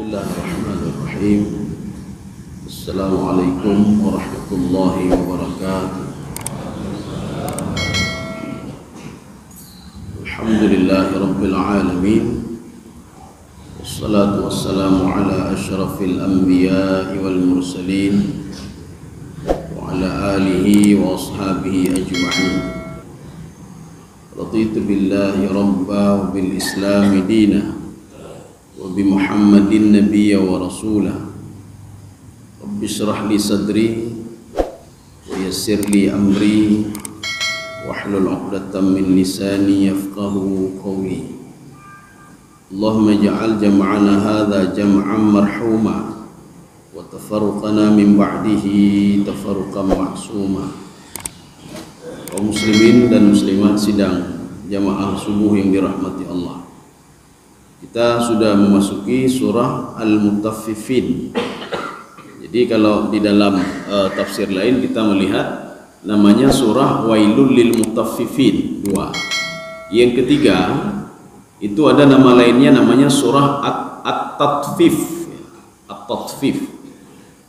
Bismillahirrahmanirrahim. Assalamualaikum warahmatullahi wabarakatuh. Alhamdulillahi rabbil alamin. Wassalatu wassalamu ala asyrafil anbiya'i wal mursalin wa ala alihi wa ashabihi ajma'in. Raditu billahi rabba wa bil islami dina wa bi Muhammadin nabiyya wa rasulah. Rabbi shrah li sadri wa yassir li amri wahlul 'uqdatam min lisani yafqahu qawli. Allahumma ij'al jam'ana hadha jam'an marhuma wa tafarruqana min ba'dihi tafarruqan ma'suma. Kaum muslimin dan muslimat sidang jamaah subuh yang dirahmati Allah, kita sudah memasuki surah Al-Mutaffifin. Jadi kalau di dalam tafsir lain kita melihat namanya surah Wailul lil Mutaffifin 2. Yang ketiga itu ada nama lainnya namanya surah At-Tatfif. At-Tatfif.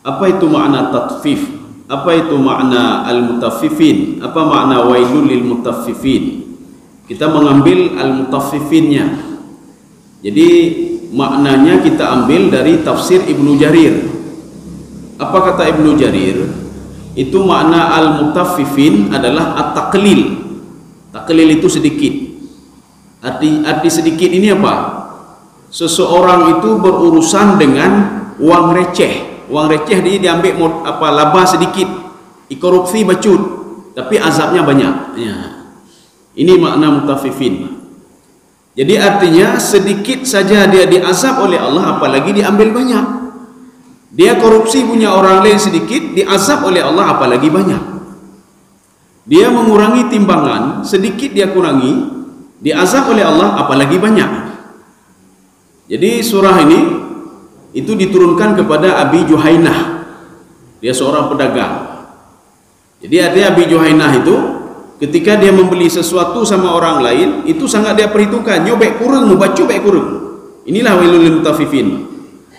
Apa itu makna tatfif? Apa itu makna Al-Mutaffifin? Apa makna Wailul lil Mutaffifin? Kita mengambil Al-Mutaffifinnya. Jadi maknanya kita ambil dari tafsir Ibnu Jarir. Apa kata Ibnu Jarir? Itu makna al-mutaffifin adalah at-taqlil. Taqlil itu sedikit. Arti sedikit ini apa? Seseorang itu berurusan dengan uang receh. Uang receh dia diambil laba sedikit, korupsi bacut, tapi azabnya banyak. Ya. Ini makna mutaffifin. Jadi artinya sedikit saja dia diazab oleh Allah, apalagi diambil banyak. Dia korupsi punya orang lain sedikit, diazab oleh Allah, apalagi banyak. Dia mengurangi timbangan, sedikit dia kurangi, diazab oleh Allah, apalagi banyak. Jadi surah ini itu diturunkan kepada Abi Juhainah. Dia seorang pedagang. Jadi artinya Abi Juhainah itu ketika dia membeli sesuatu sama orang lain, itu sangat dia perhitungkan, nyobek kurang, mubacu bek kurang. Inilah wailul lil mutaffifin.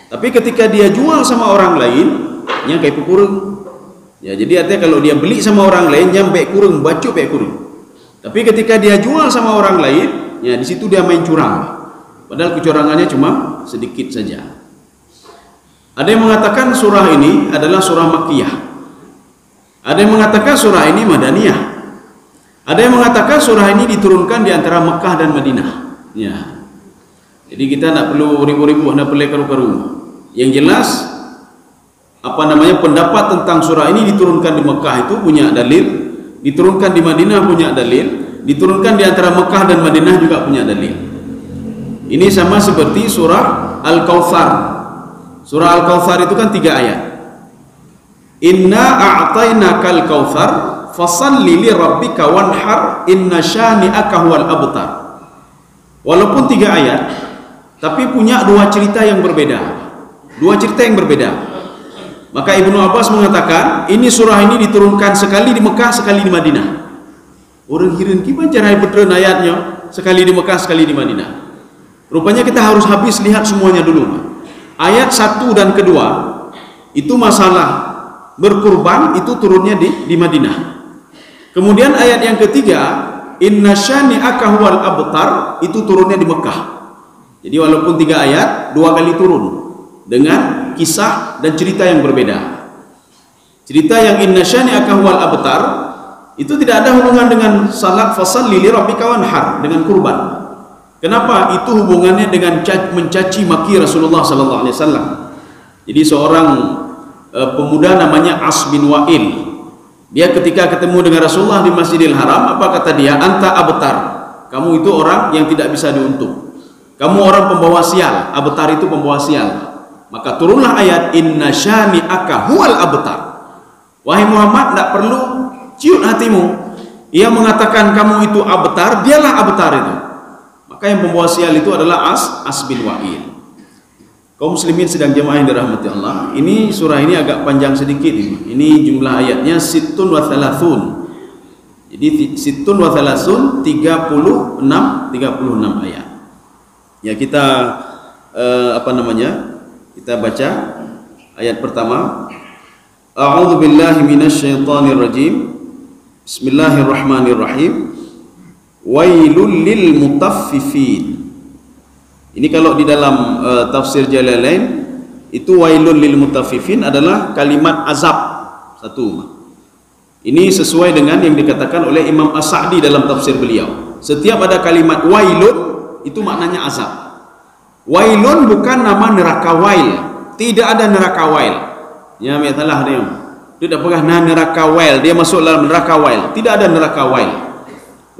Tapi ketika dia jual sama orang lain, nya kayak kurang. Ya, jadi artinya kalau dia beli sama orang lain, nya bek kurang, mubacu bek kurang. Tapi ketika dia jual sama orang lain, ya di situ dia main curang. Padahal kecurangannya cuma sedikit saja. Ada yang mengatakan surah ini adalah surah Makkiyah. Ada yang mengatakan surah ini Madaniyah. Ada yang mengatakan surah ini diturunkan di antara Mekah dan Madinah. Ya. Jadi kita tidak perlu ribu-ribu, tidak perlu karu-karu. Yang jelas pendapat tentang surah ini diturunkan di Mekah itu punya dalil, diturunkan di Madinah punya dalil, diturunkan di antara Mekah dan Madinah juga punya dalil. Ini sama seperti surah Al-Kautsar. Surah Al-Kautsar itu kan 3 ayat. Inna a'tainakal kautsar fasalli li rabbika wanhar inna syani'aka huwal abtar. Walaupun 3 ayat, tapi punya 2 cerita yang berbeda. 2 cerita yang berbeda. Maka Ibnu Abbas mengatakan, ini surah ini diturunkan sekali di Mekah, sekali di Madinah. Orang kirin gimana cara betul ayatnya? Sekali di Mekah, sekali di Madinah. Rupanya kita harus habis lihat semuanya dulu. Ayat 1 dan kedua itu masalah berkurban, itu turunnya di Madinah. Kemudian ayat yang ketiga, inna syani'aka huwal abtar, itu turunnya di Mekah. Jadi walaupun 3 ayat, 2 kali turun dengan kisah dan cerita yang berbeda. Cerita yang inna syani'aka huwal abtar itu tidak ada hubungan dengan salat fasalli li rabbika wanhar, dengan kurban. Kenapa? Itu hubungannya dengan mencaci maki Rasulullah sallallahu alaihi wasallam. Jadi seorang pemuda namanya As bin Wa'il, dia ketika ketemu dengan Rasulullah di Masjidil Haram, apa kata dia? Anta abtar, kamu itu orang yang tidak bisa diuntung, kamu orang pembawa sial. Abtar itu pembawa sial. Maka turunlah ayat inna syani'aka huwal abtar. Wahai Muhammad, tidak perlu ciut hatimu. Ia mengatakan kamu itu abtar, dialah abtar itu. Maka yang pembawa sial itu adalah As bin Wa'il. Kaum muslimin sedang jemaah yang dirahmati Allah, ini surah ini agak panjang sedikit ini. Ini jumlah ayatnya sittun wa thalathun. Jadi sittun wa thalathun 36 ayat. Ya kita Kita baca ayat pertama. A'udzu billahi minasyaitonir rajim. Bismillahirrahmanirrahim. Wailul lil mutaffifin. Ini kalau di dalam tafsir Jalalain itu wailul lil mutaffifin adalah kalimat azab satu. Ini sesuai dengan yang dikatakan oleh Imam As-Sa'di dalam tafsir beliau. Setiap ada kalimat wailun itu maknanya azab. Wailun bukan nama neraka wail. Tidak ada neraka wail. Ya, salah dia. Tidak pernah neraka wail. Dia masuk dalam neraka wail. Tidak ada neraka wail.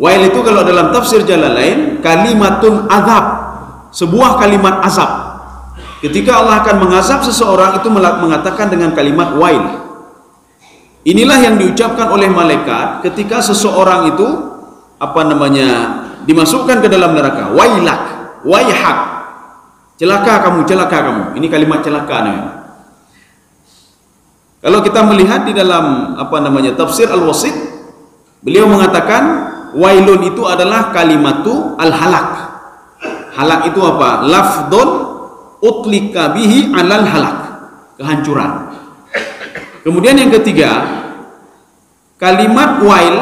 Wail itu kalau dalam tafsir Jalalain kalimatun azab. Sebuah kalimat azab. Ketika Allah akan mengazab seseorang itu mengatakan dengan kalimat wail. Inilah yang diucapkan oleh malaikat ketika seseorang itu dimasukkan ke dalam neraka. Wailak, waihak. Celaka kamu, celaka kamu. Ini kalimat celaka namanya. Kalau kita melihat di dalam tafsir Al-Wasit, beliau mengatakan wailun itu adalah kalimatu al-halak. Halak itu apa? Lafdun utlika bihi alal halak. Kehancuran. Kemudian yang ketiga, kalimat wail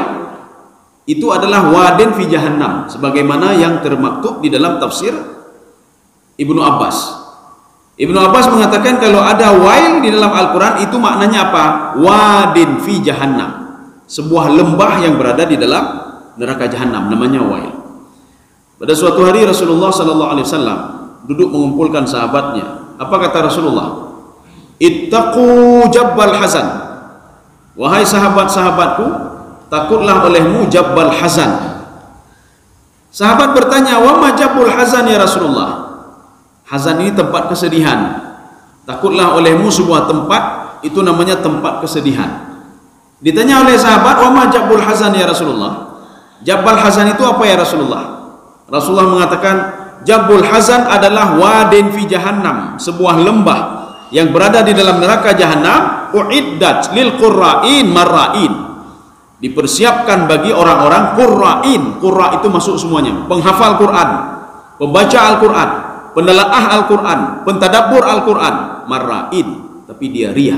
itu adalah wadin fi jahannam, sebagaimana yang termaktub di dalam tafsir Ibnu Abbas. Ibnu Abbas mengatakan kalau ada wail di dalam Al-Quran itu maknanya apa? Wadin fi jahannam, sebuah lembah yang berada di dalam neraka jahannam, namanya wail. Pada suatu hari Rasulullah SAW duduk mengumpulkan sahabatnya. Apa kata Rasulullah? Ittaqu jabbal hazan. Wahai sahabat-sahabatku, takutlah olehmu jabbal hazan. Sahabat bertanya, wa ma jabbul hazan ya Rasulullah? Hazan ini tempat kesedihan. Takutlah olehmu sebuah tempat, itu namanya tempat kesedihan. Ditanya oleh sahabat, wa ma jabbul hazan ya Rasulullah? Jabbal hazan itu apa ya Rasulullah? Rasulullah mengatakan, jabbul hazan adalah wadin fi jahannam, sebuah lembah yang berada di dalam neraka jahannam. Uiddat lil qurra'in marra'in, dipersiapkan bagi orang-orang qurra'in. Qurra itu masuk semuanya, penghafal Quran, pembaca Al-Quran, penelaah Al-Quran, pentadabbur Al-Quran. Marra'in, tapi dia riya.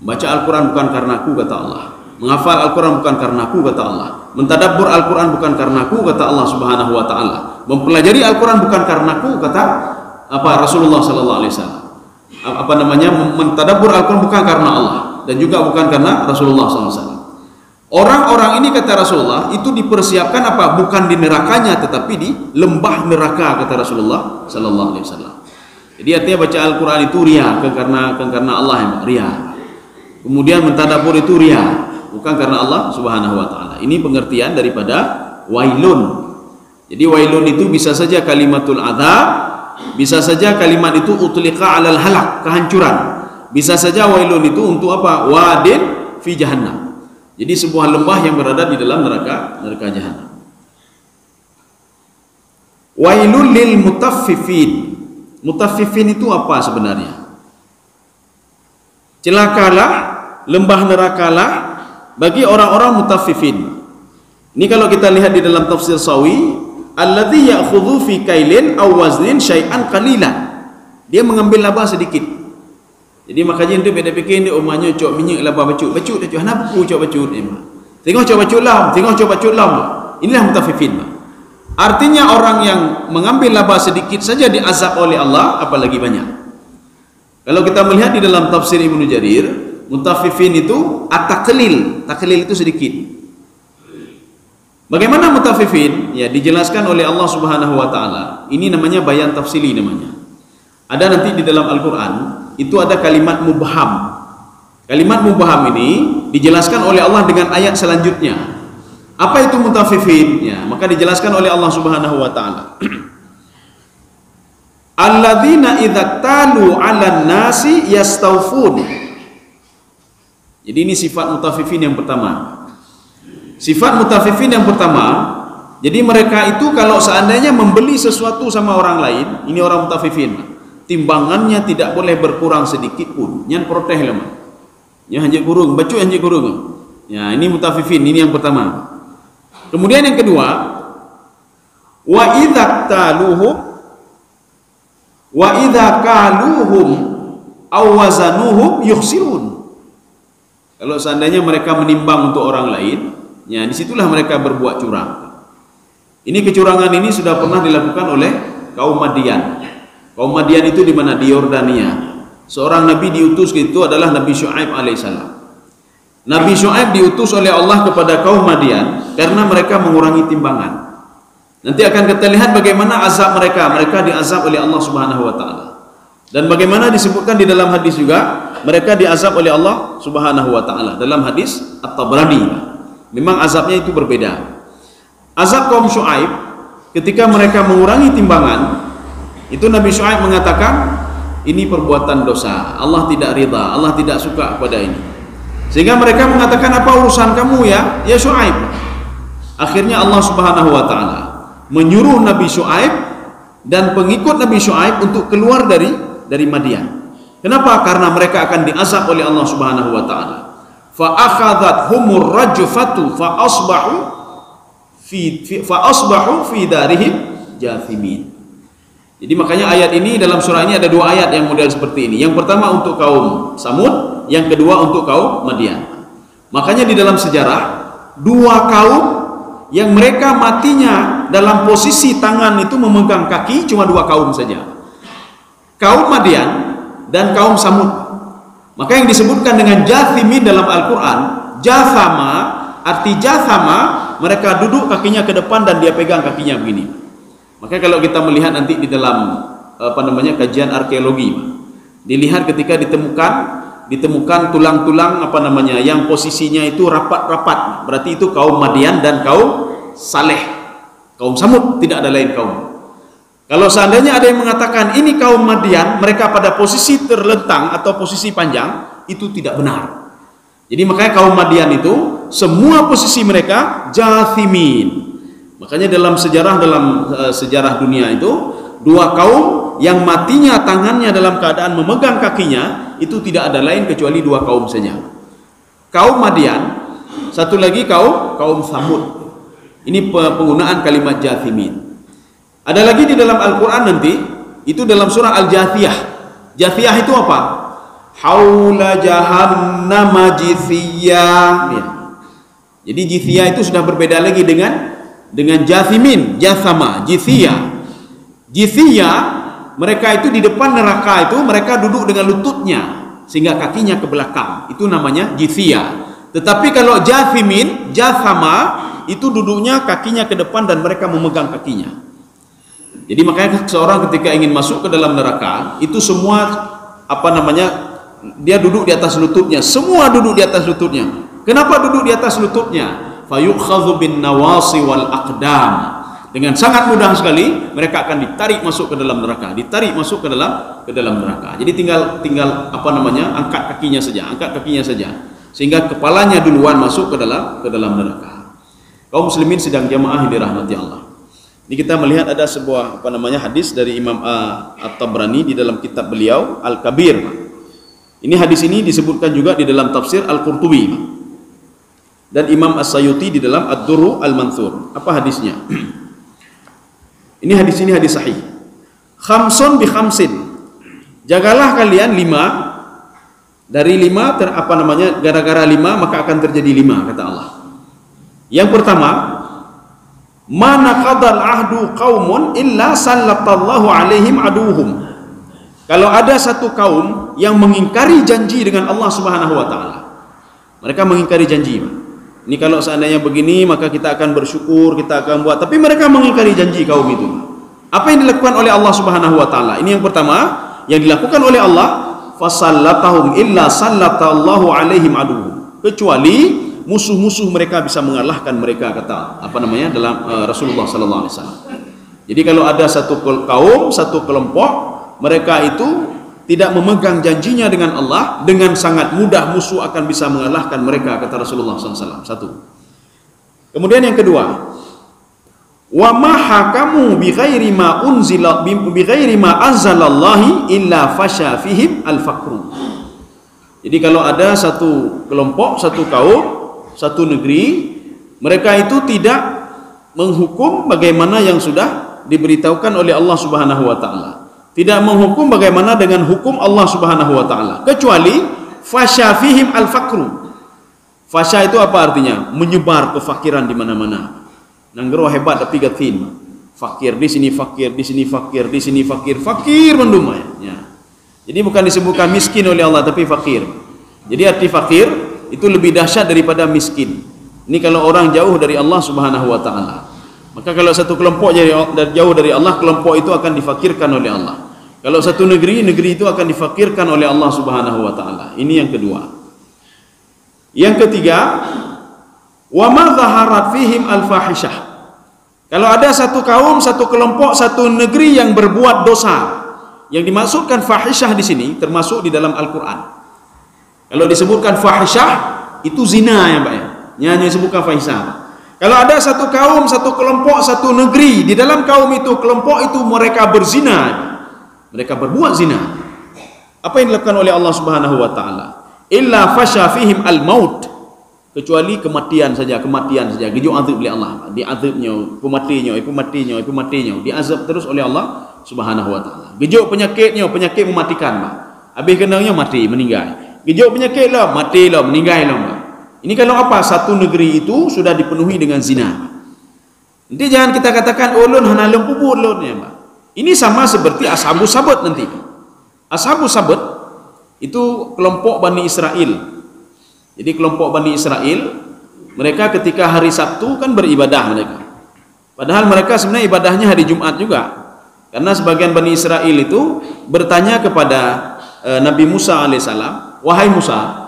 Membaca Al-Quran bukan karena aku, kata Allah. Menghafal Al-Quran bukan karena aku, kata Allah. Mentadabbur Al-Quran bukan karena aku, kata Allah Subhanahu wa taala. Mempelajari Al-Quran bukan karena aku, kata Rasulullah sallallahu alaihi wasallam. Mentadabbur Al-Quran bukan karena Allah dan juga bukan karena Rasulullah sallallahu alaihi wasallam. Orang-orang ini, kata Rasulullah, itu dipersiapkan apa? Bukan di nerakanya, tetapi di lembah neraka, kata Rasulullah sallallahu alaihi wasallam. Jadi artinya baca Al-Quran itu riya, karena Allah yang riya. Kemudian mentadabbur itu riya, bukan karena Allah Subhanahu wa taala. Ini pengertian daripada wailun. Jadi wailun itu bisa saja kalimatul adzab, bisa saja kalimat itu utlika alal halak, kehancuran. Bisa saja wailun itu untuk apa? Wadin fi jahannam. Jadi sebuah lembah yang berada di dalam neraka jahannam. Wailul lil mutaffifin. Mutaffifin itu apa sebenarnya? Celakalah, lembah nerakalah bagi orang-orang mutaffifin. Ini kalau kita lihat di dalam tafsir Sawi, alladzi ya'khudhu fi kailin aw waznin syai'an qalilan. Dia mengambil laba sedikit. Jadi makanya dia beda fikir dia umanya cok minyak laba bacut dah cok hanapu cok bacut ni. Tengok cok bacut lam. Inilah mutaffifin. Artinya orang yang mengambil laba sedikit saja diazab oleh Allah, apalagi banyak. Kalau kita melihat di dalam tafsir Ibnu Jarir, mutaffifin itu at-taqlil. Taqlil itu sedikit. Bagaimana mutaffifin? Ya, dijelaskan oleh Allah Subhanahu wa taala. Ini namanya bayan tafsili namanya. Ada nanti di dalam Al-Qur'an itu ada kalimat mubham. Kalimat mubham ini dijelaskan oleh Allah dengan ayat selanjutnya. Apa itu mutaffifin? Ya, maka dijelaskan oleh Allah Subhanahu wa taala. Alladzina idza talu 'alan nasi yastawfun. Jadi ini sifat mutaffifin yang pertama. Sifat mutaffifin yang pertama, jadi mereka itu kalau seandainya membeli sesuatu sama orang lain, ini orang mutaffifin. Timbangannya tidak boleh berkurang sedikit pun. Nyan proteh lama. Ya hanjik kurung, bacu hanjik kurung. Ya, ini mutaffifin, ini yang pertama. Kemudian yang kedua, wa idza taluhum wa idza kaluhum aw wazanuhum yukhsirun. Kalau seandainya mereka menimbang untuk orang lain, ya disitulah mereka berbuat curang. Ini kecurangan ini sudah pernah dilakukan oleh kaum Madian. Kaum Madian itu di mana? Di Yordania. Seorang nabi diutus itu adalah Nabi Syuaib alaihissalam. Nabi Syuaib diutus oleh Allah kepada kaum Madian karena mereka mengurangi timbangan. Nanti akan kita lihat bagaimana azab mereka. Mereka diazab oleh Allah Subhanahu wa taala. Dan bagaimana disebutkan di dalam hadis juga, mereka diazab oleh Allah Subhanahu wa taala. Dalam hadis At-Tabrani, memang azabnya itu berbeda. Azab kaum Syuaib ketika mereka mengurangi timbangan, itu Nabi Syuaib mengatakan, ini perbuatan dosa, Allah tidak ridha, Allah tidak suka kepada ini. Sehingga mereka mengatakan, apa urusan kamu ya Syuaib? Akhirnya Allah Subhanahu wa taala menyuruh Nabi Syuaib dan pengikut Nabi Syuaib untuk keluar dari Madian. Kenapa? Karena mereka akan diazab oleh Allah Subhanahu wa taala. Fa akhadhathumur rajfatu fa asbahu fi darihim jathimin. Jadi makanya ayat ini, dalam surah ini ada dua ayat yang model seperti ini. Yang pertama untuk kaum Samud, yang kedua untuk kaum Madian. Makanya di dalam sejarah, dua kaum yang mereka matinya dalam posisi tangan itu memegang kaki cuma dua kaum saja. Kaum Madian dan kaum Samud. Maka yang disebutkan dengan jathimin dalam Al-Quran, jathama, arti jathama, mereka duduk kakinya ke depan dan dia pegang kakinya begini. Maka kalau kita melihat nanti di dalam kajian arkeologi, dilihat ketika ditemukan tulang-tulang yang posisinya itu rapat-rapat, berarti itu kaum Madian dan kaum Saleh. Kaum Samud tidak ada lain kaum. Kalau seandainya ada yang mengatakan ini kaum Madian, mereka pada posisi terlentang atau posisi panjang, itu tidak benar. Jadi makanya kaum Madian itu semua posisi mereka jathimin. Makanya dalam sejarah dunia itu, dua kaum yang matinya tangannya dalam keadaan memegang kakinya itu tidak ada lain kecuali dua kaum saja. Kaum Madian, satu lagi kaum Samud. Ini penggunaan kalimat jathimin. Ada lagi di dalam Al-Quran nanti, itu dalam surah Al-Jathiyah. Jathiyah itu apa? Haula jahannama jithiyah. Ya. Jadi jithiyah itu sudah berbeda lagi dengan jathimin, jathama, jithiyah. Jithiyah, mereka itu di depan neraka itu mereka duduk dengan lututnya sehingga kakinya ke belakang. Itu namanya jithiyah. Tetapi kalau jathimin, jathama, itu duduknya kakinya ke depan dan mereka memegang kakinya. Jadi makanya seorang ketika ingin masuk ke dalam neraka, itu semua dia duduk di atas lututnya. Semua duduk di atas lututnya. Kenapa duduk di atas lututnya? Fayukhadhu bin nawasi wal aqdam. Dengan sangat mudah sekali mereka akan ditarik masuk ke dalam neraka, ditarik masuk ke dalam neraka. Jadi tinggal angkat kakinya saja, sehingga kepalanya duluan masuk ke dalam neraka. Kaum muslimin sedang jamaah yang dirahmati Allah. Ini kita melihat ada sebuah hadis dari Imam At-Tabrani di dalam kitab beliau Al-Kabir. Ini hadis ini disebutkan juga di dalam tafsir Al-Qurtubi dan Imam As-Sayuti di dalam Ad-Durru Al-Mansur. Apa hadisnya? Ini hadis sahih. Khamsun bi khamsin. Jagalah kalian 5. Dari 5 gara-gara 5 maka akan terjadi 5 kata Allah. Yang pertama, mana qadal ahdu qaumun illa sallatallahu alaihim aduhum. Kalau ada satu kaum yang mengingkari janji dengan Allah Subhanahu wa taala. Mereka mengingkari janji. Ini kalau seandainya begini maka kita akan bersyukur, kita akan buat, tapi mereka mengingkari janji kaum itu. Apa yang dilakukan oleh Allah Subhanahu wa taala? Ini yang pertama, yang dilakukan oleh Allah, fasallatahum illa sallatallahu alaihim aduhum. Kecuali musuh-musuh mereka bisa mengalahkan mereka, kata dalam Rasulullah sallallahu alaihi wasallam. Jadi kalau ada satu kaum, satu kelompok, mereka itu tidak memegang janjinya dengan Allah, dengan sangat mudah musuh akan bisa mengalahkan mereka, kata Rasulullah SAW. Satu. Kemudian yang kedua, wa ma hakamu bi ghairi ma unzila bi ghairi ma anzalallahi illa fasha fihim al-faqru. Jadi kalau ada satu kelompok, satu kaum, satu negeri, mereka itu tidak menghukum bagaimana yang sudah diberitahukan oleh Allah Subhanahu wa taala. tidak menghukum bagaimana dengan hukum Allah Subhanahu wa taala, kecuali fasya fihim al-faqru. Fasya itu apa artinya? Menyebar kefakiran di mana-mana. Nanggero hebat tapi gatin. Fakir di sini, fakir di sini, fakir di sini, fakir mendumai. Ya. Jadi bukan disebutkan miskin oleh Allah, tapi fakir. Jadi arti fakir itu lebih dahsyat daripada miskin. Ini kalau orang jauh dari Allah Subhanahu wa taala. Maka kalau satu kelompok jauh dari Allah, kelompok itu akan difakirkan oleh Allah. Kalau satu negeri itu akan difakirkan oleh Allah Subhanahu wa taala. Ini yang kedua. Yang ketiga, wa ma zaharat fihim al-fahishah. Kalau ada satu kaum, satu kelompok, satu negeri yang berbuat dosa, yang dimaksudkan fahishah di sini termasuk di dalam Al-Qur'an. Kalau disebutkan fahishah itu zina ya Pak ya. Hanya disebutkan fahishah. Kalau ada satu kaum, satu kelompok, satu negeri, di dalam kaum itu, kelompok itu mereka berzina, mereka berbuat zina, apa yang dilakukan oleh Allah Subhanahu wa taala? Illa fasya fihim al-maut, kecuali kematian saja, gejuk azab oleh Allah, diazabnya, pematinya, diazab terus oleh Allah Subhanahu wa taala. Gejuk penyakit mematikan, Pak. Habis kenanya mati, meninggal. Gejuk penyakit lah, mati lah, meninggal lah, Pak. Ini kalau apa? Satu negeri itu sudah dipenuhi dengan zina. Nanti jangan kita katakan ulun hana lempubut ulun ya, Pak. Ini sama seperti Ashabus Sabat nanti. Ashabus Sabat itu kelompok Bani Israel. Jadi kelompok Bani Israel, mereka ketika hari Sabtu kan beribadah mereka. Padahal mereka sebenarnya ibadahnya hari Jumat juga. Karena sebagian Bani Israel itu bertanya kepada Nabi Musa alaihissalam, wahai Musa,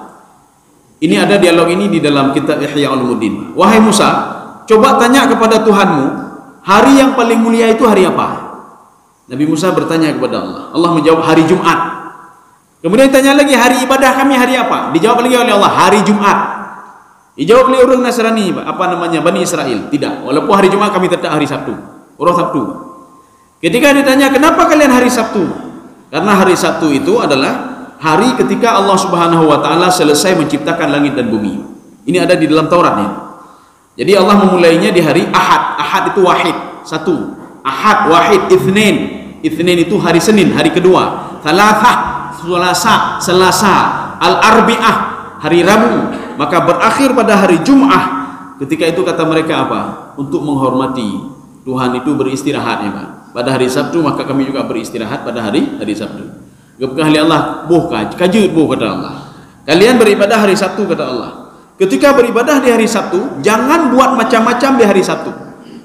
ini ada dialog ini di dalam kitab Ihya Ulumuddin. Wahai Musa, coba tanya kepada Tuhanmu, hari yang paling mulia itu hari apa? Nabi Musa bertanya kepada Allah. Allah menjawab hari Jumat. Kemudian tanya lagi, hari ibadah kami hari apa? Dijawab lagi oleh Allah, hari Jumat. Dijawab oleh orang Nasrani, apa namanya, Bani Israel. Tidak, walaupun hari Jumat kami tetap hari Sabtu, orang Sabtu. Ketika ditanya, kenapa kalian hari Sabtu? Karena hari Sabtu itu adalah hari ketika Allah Subhanahu wa taala selesai menciptakan langit dan bumi. Ini ada di dalam Taurat ya. Jadi Allah memulainya di hari Ahad. Ahad itu wahid, satu. Ahad, wahid, Itsnin. Itsnin itu hari Senin, hari kedua. Thalathah, Selasa, Al-Arbi'ah, hari Rabu. Maka berakhir pada hari Jum'ah. Ketika itu kata mereka apa? Untuk menghormati Tuhan itu beristirahat ya Pak. Pada hari Sabtu maka kami juga beristirahat pada hari Sabtu. Gapkah ahli Allah, boh kajut boh kata Allah. Kalian beribadah hari Sabtu kata Allah. Ketika beribadah di hari Sabtu, jangan buat macam-macam di hari Sabtu.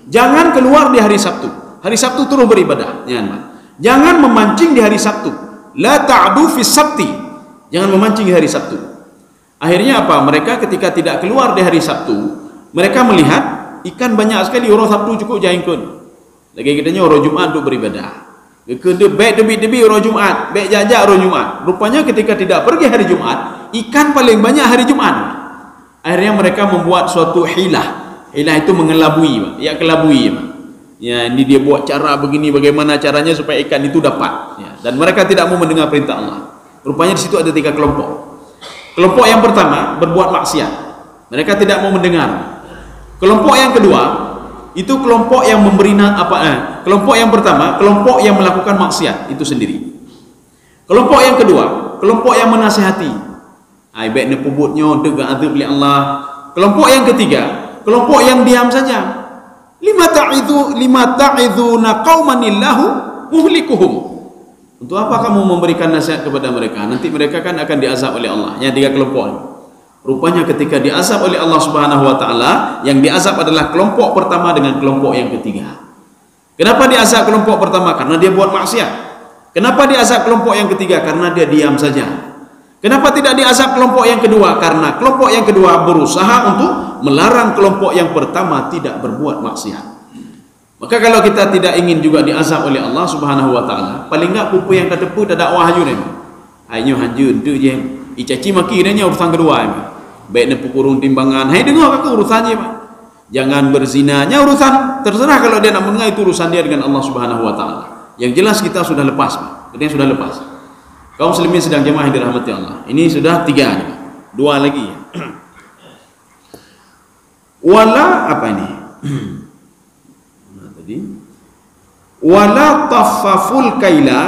Jangan keluar di hari Sabtu. Hari Sabtu terus beribadah. Jangan memancing di hari Sabtu. La ta'du fi sabti. Jangan memancing di hari Sabtu. Akhirnya apa? Mereka ketika tidak keluar di hari Sabtu, mereka melihat ikan banyak sekali. Orang Sabtu cukup jahingkun. Lagi kitanya orang Jumat untuk beribadah. Kena baik debi-debi orang Jumat, baik jajak orang Jumat. Rupanya ketika tidak pergi hari Jumat, ikan paling banyak hari Jumat. Akhirnya mereka membuat suatu hilah. Hilah itu mengelabui, ya kelabui. Ya, ini dia buat cara begini, bagaimana caranya supaya ikan itu dapat. Ya, dan mereka tidak mau mendengar perintah Allah. Rupanya di situ ada 3 kelompok. Kelompok yang pertama berbuat maksiat. Mereka tidak mau mendengar. Kelompok yang kedua itu kelompok yang memberi kelompok yang pertama, kelompok yang melakukan maksiat itu sendiri. Kelompok yang kedua, kelompok yang menasihati. Ai baik ne pubutnya dega azab li Allah. Kelompok yang ketiga, kelompok yang diam saja. Lima ta'iduna qaumanillahu muhlikuhum. Untuk apa kamu memberikan nasihat kepada mereka? Nanti mereka kan akan diazab oleh Allah. Yang 3 kelompok. Rupanya ketika diazab oleh Allah Subhanahu wa taala, yang diazab adalah kelompok pertama dengan kelompok yang ketiga. Kenapa diazab kelompok pertama? Karena dia buat maksiat. Kenapa diazab kelompok yang ketiga? Karena dia diam saja. Kenapa tidak diazab kelompok yang kedua? Karena kelompok yang kedua berusaha untuk melarang kelompok yang pertama tidak berbuat maksiat. Maka kalau kita tidak ingin juga diazab oleh Allah Subhanahu wa taala, paling enggak pupu yang ketepu tak dakwah haju ni. Ayo haju tu je. Icaci maki dia urusan kedua ni. Baik ne pukurung timbangan. Hai dengar kakak urusannya, Pak. Jangan berzinanya urusan terserah, kalau dia nak mendengar itu urusan dia dengan Allah Subhanahu wa taala. Yang jelas kita sudah lepas, Pak. Kita sudah lepas. Kaum muslimin sedang jemaah yang dirahmati Allah. Ini sudah 3 nih. 2 lagi. Wala apa ini? Mana tadi? Wala taffaful kaila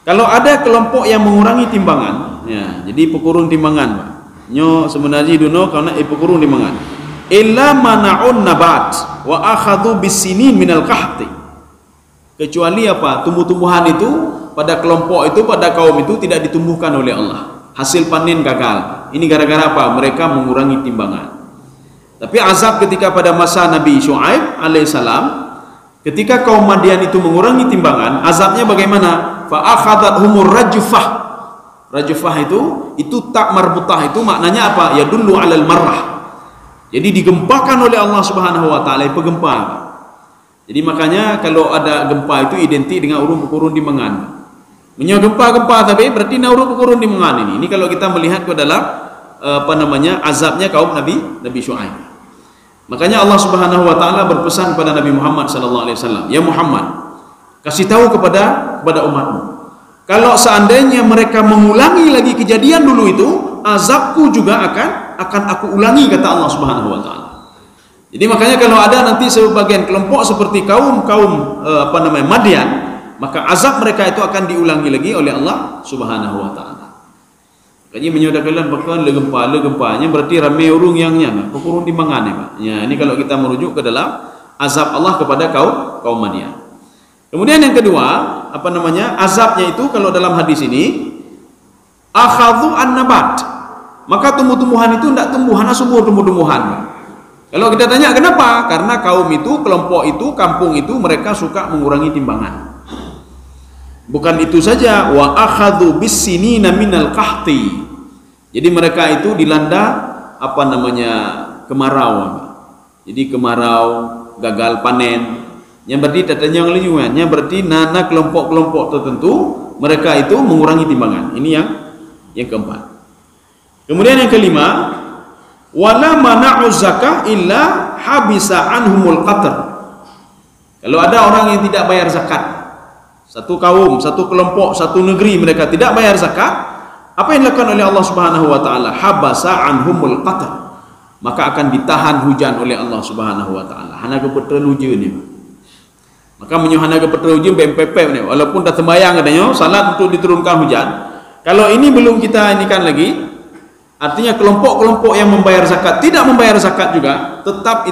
Kalau ada kelompok yang mengurangi timbangan, ya, jadi pekurun timbangan, Pak. Nyo sebenarnya duno karena pekurun timbangan. Illa mana'un nabat wa akhadhu bisinin minal qahti. Kecuali apa? Tumbuh-tumbuhan itu pada kelompok itu, pada kaum itu tidak ditumbuhkan oleh Allah. Hasil panen gagal. Ini gara-gara apa? Mereka mengurangi timbangan. Tapi azab ketika pada masa Nabi Syuaib alaihissalam, ketika kaum Madian itu mengurangi timbangan, azabnya bagaimana? Fa akhadathumur rajfah. Rajfah itu tak marbutah, itu maknanya apa? Ya dulu alal marrah. Jadi digempakan oleh Allah Subhanahu wa taala, gempa. Jadi makanya kalau ada gempa itu identik dengan urung pekurun timbangan. Menyo gempa-gempa tapi berarti urung pekurun timbangan ini. Ini kalau kita melihat ke dalam azabnya kaum Nabi Syuaib. Makanya Allah Subhanahu wa taala berpesan kepada Nabi Muhammad sallallahu alaihi wasallam, "Ya Muhammad, kasih tahu kepada umatmu, kalau seandainya mereka mengulangi lagi kejadian dulu itu, azabku juga akan aku ulangi," kata Allah Subhanahu wa taala. Jadi makanya kalau ada nanti sebagian kelompok seperti kaum Madian, maka azab mereka itu akan diulangi lagi oleh Allah Subhanahu wa taala. Makanya menyodakalan bahkan gempanya berarti ramai urung yangnya, pekurun timbangan ya, Pak. Ya, ini kalau kita merujuk ke dalam azab Allah kepada kaum Madian. Kemudian yang kedua, azabnya itu kalau dalam hadis ini akhadhu an-nabat. Maka tumbuh-tumbuhan itu tidak tumbuh, hanya subur tumbuh-tumbuhan. Kalau kita tanya kenapa? Karena kaum itu, kelompok itu, kampung itu mereka suka mengurangi timbangan. Bukan itu saja, wa akhadhu bis-sinina minal qahti. Jadi mereka itu dilanda kemarau. Jadi kemarau, gagal panen. Yang berarti tatanya yang lingkungannya berarti nana kelompok-kelompok tertentu mereka itu mengurangi timbangan. Ini yang keempat. Kemudian yang kelima, wala mana'u zakah illa habisa anhumul qatr. Kalau ada orang yang tidak bayar zakat, satu kaum, satu kelompok, satu negeri mereka tidak bayar zakat, apa yang dilakukan oleh Allah Subhanahu wa taala? Habasa anhumul qatr. Maka akan ditahan hujan oleh Allah Subhanahu wa taala. Hana kepetrel hujan ni. Maka menyuhana kepetrel hujan BMPP ni. Walaupun dah sembahyang katanya salat untuk diturunkan hujan. Kalau ini belum kita inikan lagi, artinya kelompok-kelompok yang membayar zakat tidak membayar zakat juga, tetap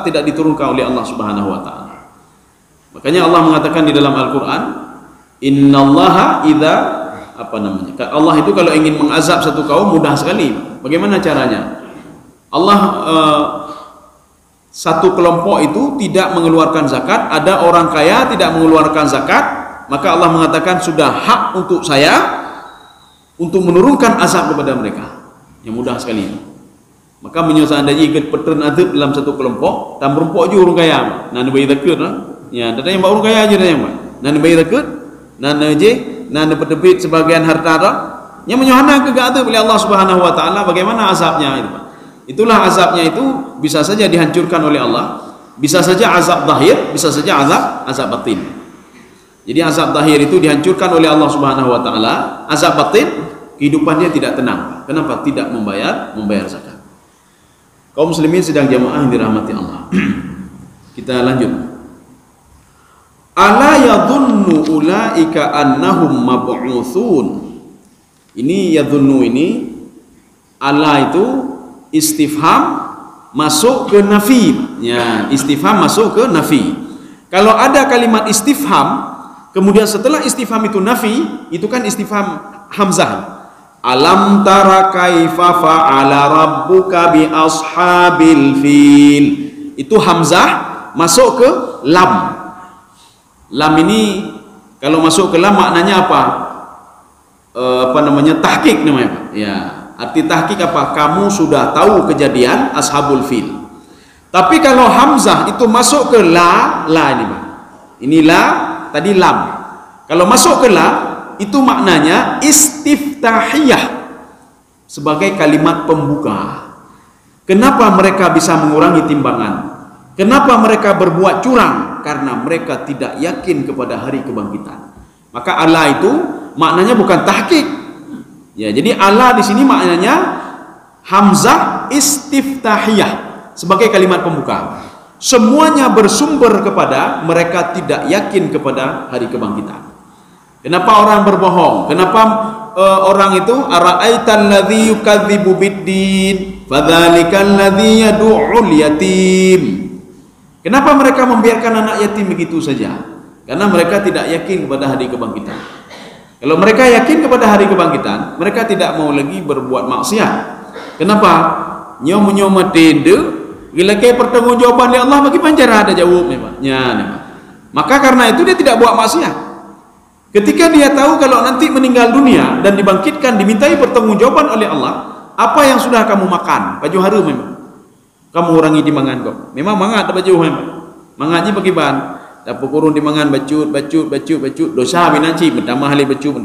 tidak diturunkan oleh Allah Subhanahu wa taala. Makanya Allah mengatakan di dalam Al-Qur'an, innallaha idza Allah itu kalau ingin mengazab satu kaum mudah sekali. Bagaimana caranya? Allah satu kelompok itu tidak mengeluarkan zakat, ada orang kaya tidak mengeluarkan zakat, maka Allah mengatakan sudah hak untuk saya untuk menurunkan azab kepada mereka. Yang mudah sekali. Maka seandainya ikut petern azab dalam satu kelompok, tam berumpuk je orang kaya. Nan bayi zakat lah. Ya, datang yang orang kaya aja dah yang. Nan bayi zakat, nan je, nan dapat sebagian harta dah. Yang menyuhana ke azab oleh Allah Subhanahu wa taala, bagaimana azabnya itu, Pak? Itulah azabnya itu bisa saja dihancurkan oleh Allah, bisa saja azab zahir, bisa saja azab batin. Jadi azab zahir itu dihancurkan oleh Allah Subhanahu wa taala, azab batin kehidupannya tidak tenang. Kenapa? Tidak membayar zakat. Kaum muslimin sedang jamaah yang dirahmati Allah. Kita lanjut. Ala yadhunnu ulaika annahum mab'utsun. Ini yadhunnu ini ala itu istifham masuk ke nafi. Ya, istifham masuk ke nafi. Kalau ada kalimat istifham, kemudian setelah istifham itu nafi, itu kan istifham hamzah. Alam tara kaifa fa'ala rabbuka bi ashabil fil. Itu hamzah masuk ke lam. Lam ini kalau masuk ke lam maknanya apa? Tahqiq namanya, Pak. Ya. Arti tahqiq apa? Kamu sudah tahu kejadian ashabul fil. Tapi kalau hamzah itu masuk ke la ini, Pak. Ini la, tadi lam. Kalau masuk ke la, itu maknanya istiftahiyah, sebagai kalimat pembuka. Kenapa mereka bisa mengurangi timbangan? Kenapa mereka berbuat curang? Karena mereka tidak yakin kepada hari kebangkitan. Maka Allah itu maknanya bukan tahqiq. Ya, jadi ala di sini maknanya hamzah istiftahiyah sebagai kalimat pembuka. Semuanya bersumber kepada mereka tidak yakin kepada hari kebangkitan. Kenapa orang berbohong? Kenapa orang itu ara'aital ladzi yukadzibu biddin fadzalikal ladzi yad'ul yatim. Kenapa mereka membiarkan anak yatim begitu saja? Karena mereka tidak yakin kepada hari kebangkitan. Kalau mereka yakin kepada hari kebangkitan, mereka tidak mau lagi berbuat maksiat. Kenapa? Nyom tende bila ke pertanggungjawaban oleh Allah bagi pancara ada jawab memangnya. Maka karena itu dia tidak buat maksiat. Ketika dia tahu kalau nanti meninggal dunia dan dibangkitkan dimintai pertanggungjawaban oleh Allah, apa yang sudah kamu makan? Baju harum memang. Kamu urangi dimangan kok. Memang mangat baju memang. Mangatnya bagi bahan. Tapi kurun dimangan bacut, dosa binanci bertambah hali bacut.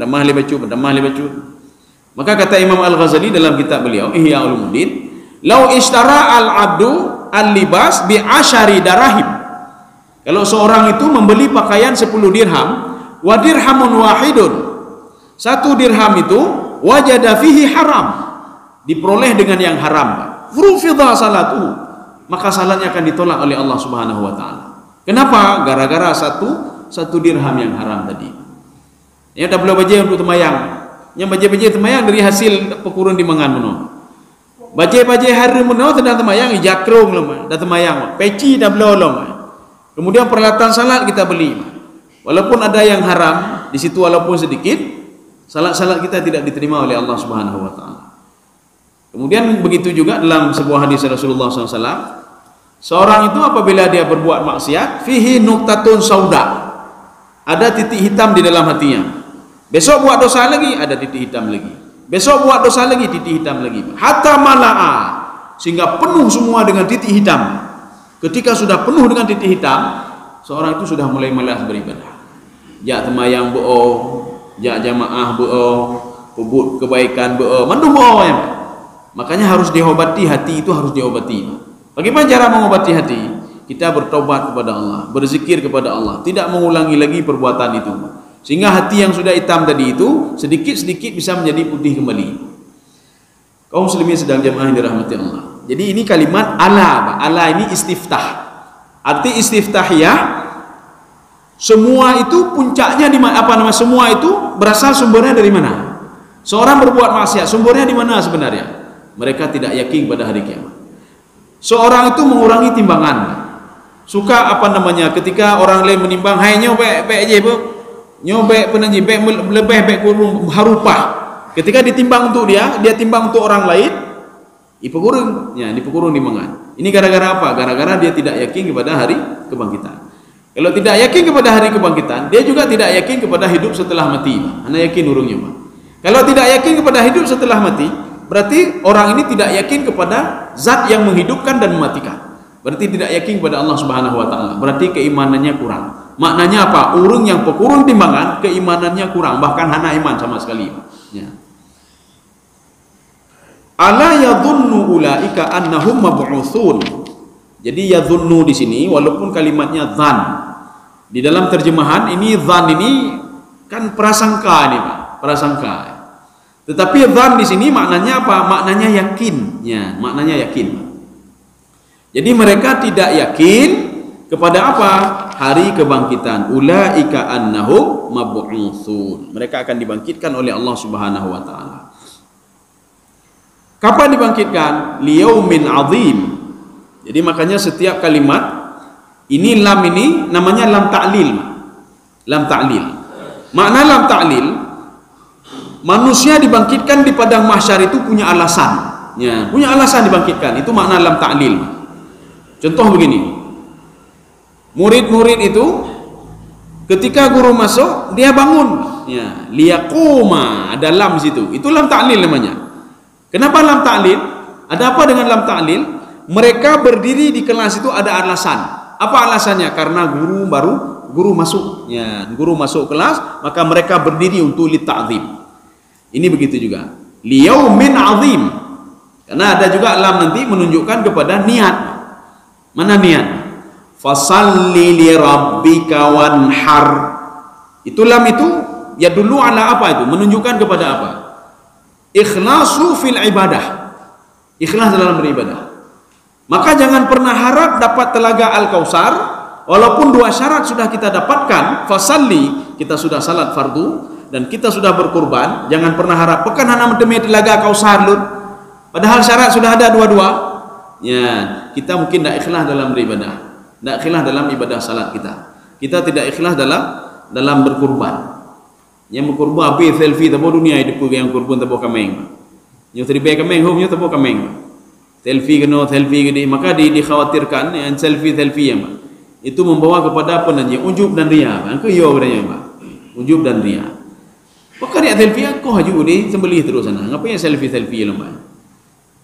Maka kata Imam Al-Ghazali dalam kitab beliau Ihya Ulumuddin, "Lau ishtara al-'abdu al-libas bi 'ashari darahim." Kalau seorang itu membeli pakaian 10 dirham, wa dirhamun wahidun, 1 dirham itu wajada fihi haram, diperoleh dengan yang haram, furufidha salatu, maka salatnya akan ditolak oleh Allah Subhanahu wa taala. Kenapa? Gara-gara satu dirham yang haram tadi. Ya dah belum baca untuk temayang. Yang baca temayang dari hasil pekurun di mangan meno. Baca hari meno sedang temayang jakrung lama, dah temayang. Peci dah belum. Kemudian peralatan salat kita beli. Walaupun ada yang haram di situ walaupun sedikit, salat-salat kita tidak diterima oleh Allah Subhanahu wa taala. Kemudian begitu juga dalam sebuah hadis Rasulullah SAW, seorang itu apabila dia berbuat maksiat, fihi nuktatun sauda, ada titik hitam di dalam hatinya. Besok buat dosa lagi, ada titik hitam lagi. Besok buat dosa lagi, titik hitam lagi. Hatta mala'a, sehingga penuh semua dengan titik hitam. Ketika sudah penuh dengan titik hitam, seorang itu sudah mulai malas beribadah. Jak temayang bohong, jak jamaah bohong, kubut kebaikan bohong, mandu bohong ya. Makanya harus diobati, hati itu harus diobati. Bagaimana cara mengobati hati? Kita bertobat kepada Allah, berzikir kepada Allah, tidak mengulangi lagi perbuatan itu. Sehingga hati yang sudah hitam tadi itu sedikit-sedikit bisa menjadi putih kembali. Kaum muslimin sedang jamaah yang dirahmati Allah. Jadi ini kalimat ala. Ala ini istiftah. Arti istiftahiyah, semua itu puncaknya di mana? Apa nama semua itu berasal sumbernya dari mana? Seorang berbuat maksiat, sumbernya di mana sebenarnya? Mereka tidak yakin pada hari kiamat. Seorang itu mengurangi timbangan. Suka apa namanya? Ketika orang lain menimbang, hai nyobek je bu, nyobek penanji, bek lebih bek kurung harupah. Ketika ditimbang untuk dia timbang untuk orang lain, ipekurung, ya dipekurung timbangan. Ini gara-gara apa? Gara-gara dia tidak yakin kepada hari kebangkitan. Kalau tidak yakin kepada hari kebangkitan, dia juga tidak yakin kepada hidup setelah mati. Anda yakin urungnya, Pak? Kalau tidak yakin kepada hidup setelah mati, berarti orang ini tidak yakin kepada zat yang menghidupkan dan mematikan. Berarti tidak yakin kepada Allah Subhanahu wa taala. Berarti keimanannya kurang. Maknanya apa? Urung yang pekurung timbangan, keimanannya kurang, bahkan hana iman sama sekali. Ya. Ala yadhunnu ulaika annahum mab'utsun. Jadi yadhunnu di sini walaupun kalimatnya dzan. Di dalam terjemahan ini dzan ini kan prasangka ini, Pak. Prasangka. Tetapi dzan di sini maknanya apa? Maknanya yakin, ya, maknanya yakin. Jadi mereka tidak yakin kepada apa? Hari kebangkitan. Ulaika annahum mab'utsun. Mereka akan dibangkitkan oleh Allah Subhanahu wa taala. Kapan dibangkitkan? Liyaumin azim. Jadi makanya setiap kalimat ini lam ini namanya lam ta'lil. Lam ta'lil. Makna lam ta'lil, manusia dibangkitkan di padang mahsyar itu punya alasan. Ya, punya alasan dibangkitkan. Itu makna lam ta'lil. Contoh begini. Murid-murid itu ketika guru masuk, dia bangun. Ya, liyaquma, ada lam situ. Itu lam ta'lil namanya. Kenapa lam ta'lil? Ada apa dengan lam ta'lil? Mereka berdiri di kelas itu ada alasan. Apa alasannya? Karena guru masuk. Ya, guru masuk kelas, maka mereka berdiri untuk li ta'zim. Ini begitu juga. Liyaumin azim. Karena ada juga lam nanti menunjukkan kepada niat. Mana niat? Fasalli li rabbika wanhar. Itu lam itu ya dulu ala apa itu? Menunjukkan kepada apa? Ikhlasu fil ibadah. Ikhlas dalam beribadah. Maka jangan pernah harap dapat telaga Al-Kautsar walaupun 2 syarat sudah kita dapatkan. Fasalli, kita sudah salat fardu dan kita sudah berkurban, jangan pernah harap pekan hana demi telaga kau sarlut. Padahal syarat sudah ada dua-dua. Ya, kita mungkin tidak ikhlas dalam beribadah, tidak ikhlas dalam ibadah salat kita. Kita tidak ikhlas dalam berkurban. Yang berkurban api selfie tabo dunia hidup yang kurban tabo kameng. Yang terbaik kameng home yang tabo kameng. Selfie gede, maka dikhawatirkan yang selfie yang itu membawa kepada apa namanya ujub dan ria. Angka yo beranya Pak. Ujub dan ria. Maka dia selfie aku haju ni sembelih terus sana. Ngapain selfie lemah?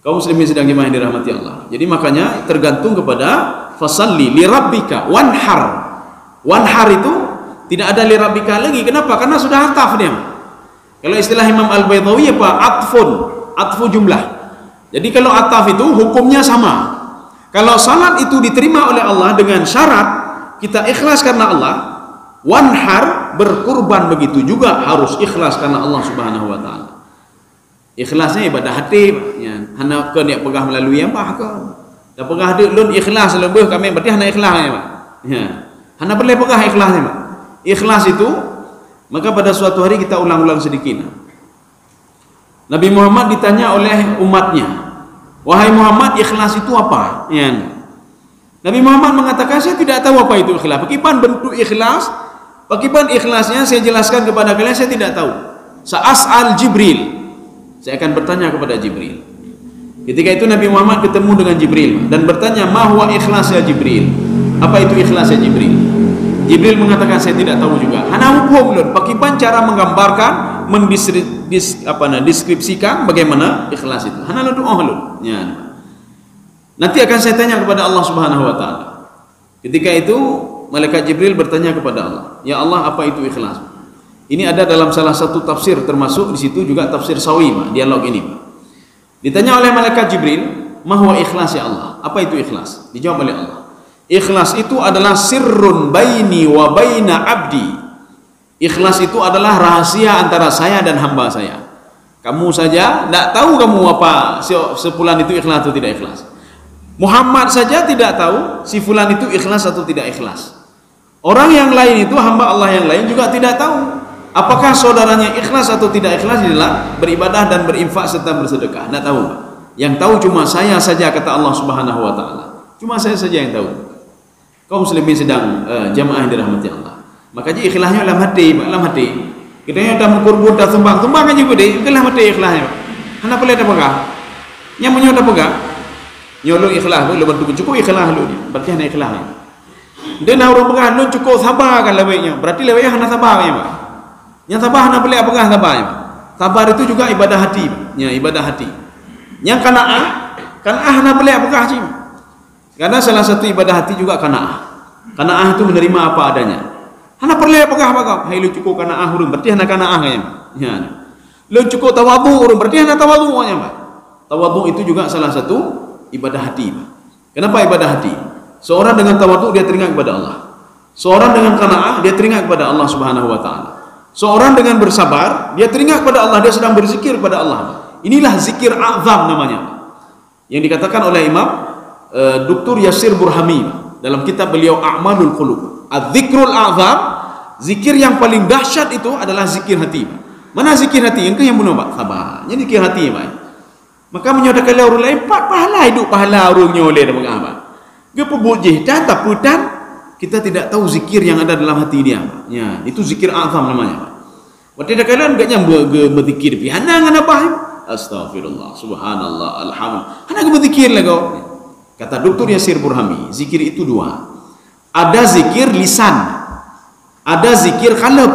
Kaum muslimin sedang jemaah yang dirahmati Allah. Jadi makanya tergantung kepada fasalli li rabbika wanhar. Wanhar itu tidak ada li rabbika lagi. Kenapa? Karena sudah ataf dia. Kalau istilah Imam Al-Baydawi apa? Atfu jumlah. Jadi kalau ataf itu hukumnya sama. Kalau salat itu diterima oleh Allah dengan syarat kita ikhlas karena Allah, wanhar berkurban begitu juga harus ikhlas karena Allah Subhanahu wa taala. Ikhlasnya ibadah hati, ya. Hana ke dia pegah melalui apa ke? Dah pegah dia lun ikhlas lebih kami berarti hana ikhlasnya, Pak. Ya. Hana boleh pegah ikhlasnya, Pak. Ikhlas itu maka pada suatu hari kita ulang-ulang sedikit. Nabi Muhammad ditanya oleh umatnya, "Wahai Muhammad, ikhlas itu apa?" Ya. Nabi Muhammad mengatakan, "Saya tidak tahu apa itu ikhlas. Bagaimana bentuk ikhlas? Bagaimana ikhlasnya saya jelaskan kepada kalian, saya tidak tahu. Sa'as'al Jibril. Saya akan bertanya kepada Jibril." Ketika itu Nabi Muhammad ketemu dengan Jibril dan bertanya, "Ma huwa ikhlas ya Jibril?" Apa itu ikhlas ya Jibril? Jibril mengatakan, "Saya tidak tahu juga." Hana hukum lho, bagaimana cara menggambarkan, deskripsikan bagaimana ikhlas itu. Hana lu doa lho. Ya. Nanti akan saya tanya kepada Allah Subhanahu wa taala. Ketika itu malaikat Jibril bertanya kepada Allah, "Ya Allah, apa itu ikhlas?" Ini ada dalam salah satu tafsir, termasuk di situ juga tafsir Sawi, dialog ini. Ditanya oleh malaikat Jibril, "Ma huwa ikhlas ya Allah?" Apa itu ikhlas? Dijawab oleh Allah, "Ikhlas itu adalah sirrun baini wa baina abdi." Ikhlas itu adalah rahasia antara saya dan hamba saya. Kamu saja tidak tahu kamu apa si fulan itu ikhlas atau tidak ikhlas. Muhammad saja tidak tahu si fulan itu ikhlas atau tidak ikhlas. Orang yang lain itu, hamba Allah yang lain juga tidak tahu apakah saudaranya ikhlas atau tidak ikhlas di dalam beribadah dan berinfak serta bersedekah. Tidak tahu. Yang tahu cuma saya saja, kata Allah Subhanahu wa taala. Cuma saya saja yang tahu. Kaum muslimin sedang jamaah yang dirahmati Allah. Makanya ikhlasnya dalam hati. Kita yang dah berkurban dah tumbang aja juga deh. Dalam hati ikhlasnya. Hana boleh dah pegang. Yang punya dah pegang. Nyolo ikhlas, lu bantu cukup ikhlas lu ni. Berarti hana ikhlas. Dia nak orang pegang lu cukup sabar kan lebihnya. Berarti lebihnya hana sabar ya, Pak. Yang sabar hana boleh pegang sabar ya. Sabar itu juga ibadah hati, ya, ibadah hati. Yang qanaah hana boleh pegang sih. Karena salah satu ibadah hati juga qanaah. Qanaah itu menerima apa adanya. Hana perlu pegah. Hai lu cukup qanaah urun berarti hana qanaah ya. Lu cukup tawadhu urun berarti hana tawadhu nya, Pak. Tawadhu itu juga salah satu ibadah hati, Pak. Kenapa ibadah hati? Seorang dengan tawadhu dia teringat kepada Allah. Seorang dengan qanaah dia teringat kepada Allah Subhanahu wa taala. Seorang dengan bersabar dia teringat kepada Allah, dia sedang berzikir kepada Allah. Inilah zikir a'zam namanya, yang dikatakan oleh Imam Dr. Yasir Burhami dalam kitab beliau A'malul Qulub. Az-zikrul a'zam, zikir yang paling dahsyat itu adalah zikir hati. Mana zikir hati? Yang yang bunuh, Pak? Sabar. Ini zikir hati, Pak. Maka menyodakkan orang lain, pahala hidup pahala orangnya oleh dan mengapa? Gepebujih dan taputan, kita tidak tahu zikir yang ada dalam hati dia, Pak. Ya, itu zikir a'zam namanya, Pak. Waktu dah kalian enggaknya berzikir pi. Hana ngana apa? Astagfirullah, subhanallah, alhamdulillah. Hana berzikir lah kau. Kata Dr. Yasir Burhami, zikir itu dua. Ada zikir lisan, ada zikir qalb.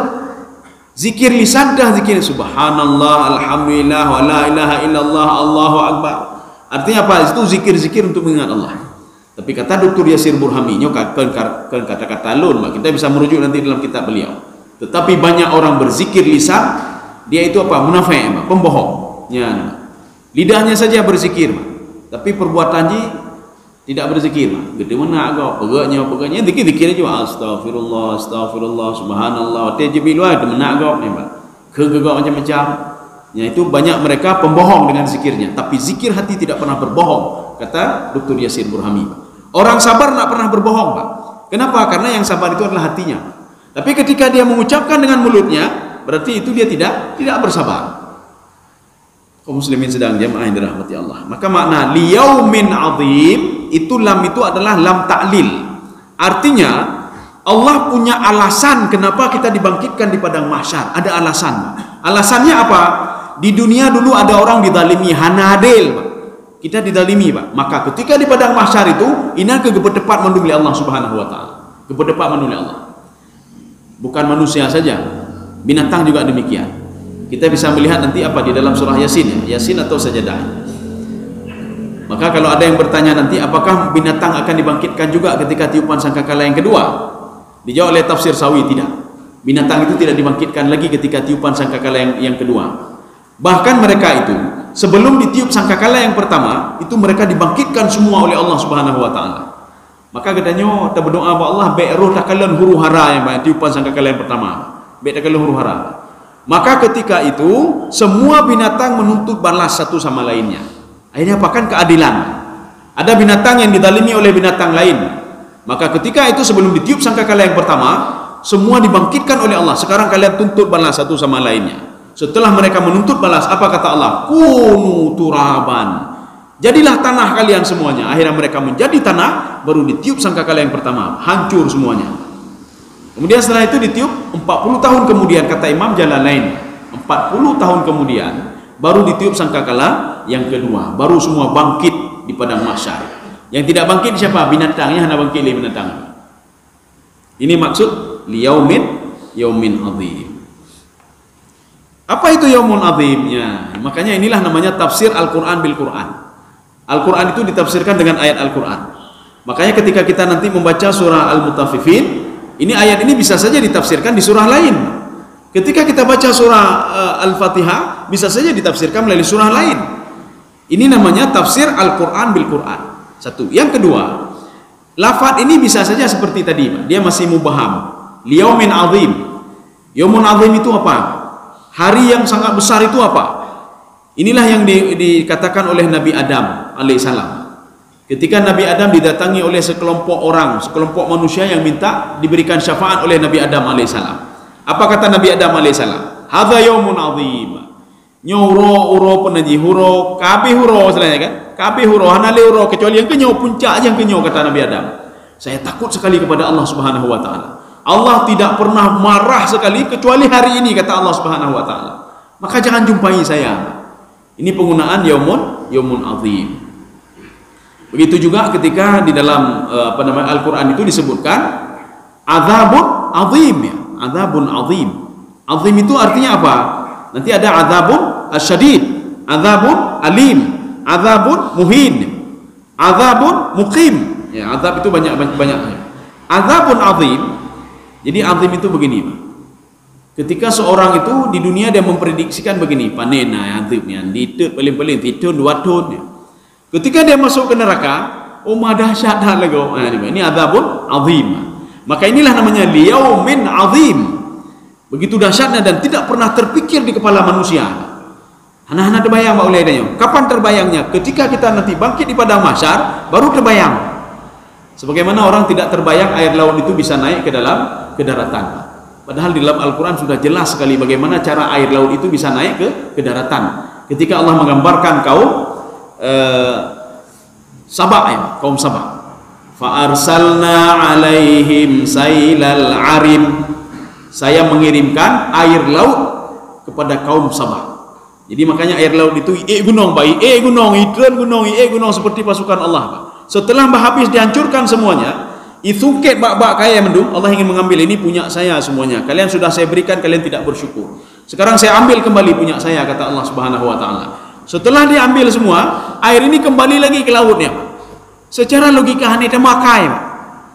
Zikir lisan dah zikir subhanallah, alhamdulillah, wa la ilaha illallah, Allahu akbar. Artinya apa? Itu zikir-zikir untuk mengingat Allah. Tapi kata Dr. Yasir Burhami, kata-kata lun, kita bisa merujuk nanti dalam kitab beliau. Tetapi banyak orang berzikir lisan, dia itu apa? Munafik, pembohong. Ya. Lidahnya saja berzikir, tapi perbuatannya tidak berzikir. Gede mana agak pegaknya zikir juga astagfirullah, subhanallah. Tajibil wa mana agak ni, Pak. Kegagak macam-macam. Ya, itu banyak mereka pembohong dengan zikirnya, tapi zikir hati tidak pernah berbohong, kata Dr. Yasir Burhami, Pak. Orang sabar tak pernah berbohong, Pak. Kenapa? Karena yang sabar itu adalah hatinya. Tapi ketika dia mengucapkan dengan mulutnya, berarti itu dia tidak bersabar. Kaum muslimin sedang jamaah yang dirahmati Allah. Maka makna liyaumin azim itu lam itu adalah lam ta'lil. Artinya Allah punya alasan kenapa kita dibangkitkan di padang mahsyar. Ada alasan. Alasannya apa? Di dunia dulu ada orang dizalimi, hanadil, Pak. Kita dizalimi, Pak. Maka ketika di padang mahsyar itu, ini kegebetepat mandung oleh Allah Subhanahu wa taala. Kegebetepat mandung oleh Allah. Bukan manusia saja, binatang juga demikian. Kita bisa melihat nanti apa di dalam surah Yasin, Yasin atau Sajadah. Maka kalau ada yang bertanya nanti apakah binatang akan dibangkitkan juga ketika tiupan sangkakala yang kedua? Dijawab oleh tafsir Sawi, tidak. Binatang itu tidak dibangkitkan lagi ketika tiupan sangkakala yang kedua. Bahkan mereka itu sebelum ditiup sangkakala yang pertama, itu mereka dibangkitkan semua oleh Allah Subhanahu wa taala. Maka katanya kita berdoa kepada Allah be'ruh takalan huru hara yang tiupan sangkakala yang pertama. Be'takalan huru hara. Maka ketika itu semua binatang menuntut balas satu sama lainnya. Akhirnya apakan keadilan. Ada binatang yang dizalimi oleh binatang lain. Maka ketika itu sebelum ditiup sangkakala yang pertama, semua dibangkitkan oleh Allah. Sekarang kalian tuntut balas satu sama lainnya. Setelah mereka menuntut balas, apa kata Allah? Kunu turaban. Jadilah tanah kalian semuanya. Akhirnya mereka menjadi tanah, baru ditiup sangkakala yang pertama, hancur semuanya. Kemudian setelah itu ditiup 40 tahun kemudian, kata Imam Jalalain, 40 tahun kemudian baru ditiup sangkakala yang kedua, baru semua bangkit di padang mahsyar. Yang tidak bangkit siapa? Binatangnya hanya bangkit oleh binatang. Ini maksud liyaumin yaumin azim. Apa itu yaumun azimnya? Makanya inilah namanya tafsir Al-Qur'an bil Qur'an. Al-Qur'an itu ditafsirkan dengan ayat Al-Qur'an. Makanya ketika kita nanti membaca surah Al-Mutaffifin, ini ayat ini bisa saja ditafsirkan di surah lain. Ketika kita baca surah Al-Fatihah, bisa saja ditafsirkan melalui surah lain. Ini namanya tafsir Al-Quran bil Quran. Satu. Yang kedua, lafaz ini bisa saja seperti tadi, Pak. Dia masih mubaham. Liyaumin azim. Yaumun azim itu apa? Hari yang sangat besar itu apa? Inilah yang dikatakan oleh Nabi Adam alaihissalam. Ketika Nabi Adam didatangi oleh sekelompok orang, sekelompok manusia yang minta diberikan syafaat oleh Nabi Adam alaihissalam. Apa kata Nabi Adam alaihissalam? Hadza yaumun azim. Nyoro uro penaji huro, kabeh huro sebenarnya kan? Kabeh huro, hanale huro kecuali yang kenyo puncak yang kenyo, kata Nabi Adam. Saya takut sekali kepada Allah Subhanahu wa taala. Allah tidak pernah marah sekali kecuali hari ini, kata Allah Subhanahu wa taala. Maka jangan jumpai saya. Ini penggunaan yaumun azim. Begitu juga ketika di dalam Al-Quran itu disebutkan azabun azim, ya. Azabun azim. Azim itu artinya apa? Nanti ada azabun asyadid, azabun alim, azabun muhin, azabun muqim. Ya, azab itu banyak. Azabun azim. Jadi azim itu begini, Pak. Ketika seorang itu di dunia dia memprediksikan begini, panena azabnya ditut paling-paling titun 2 tahun ya. Ketika dia masuk ke neraka, dahsyat dah lagi. Ini azabun azim. Maka inilah namanya liyaumin azim. Begitu dahsyatnya dan tidak pernah terpikir di kepala manusia. Anak-anak terbayang Pak oleh dia. Kapan terbayangnya? Ketika kita nanti bangkit di padang mahsyar, baru terbayang. Sebagaimana orang tidak terbayang air laut itu bisa naik ke daratan. Padahal di dalam Al-Quran sudah jelas sekali bagaimana cara air laut itu bisa naik ke daratan. Ketika Allah menggambarkan kaum Sabak, ya, kaum Sabak. Fa arsalna alaihim sailal arim. Saya mengirimkan air laut kepada kaum Sabak. Jadi makanya air laut itu gunung baik, gunung, gunung seperti pasukan Allah, Pak. Setelah habis dihancurkan semuanya, isungket bak-bak kaya mendung, Allah ingin mengambil ini punya saya semuanya. Kalian sudah saya berikan, kalian tidak bersyukur. Sekarang saya ambil kembali punya saya, kata Allah Subhanahu wa taala. Setelah diambil semua, air ini kembali lagi ke lautnya. Secara logika ini temakai.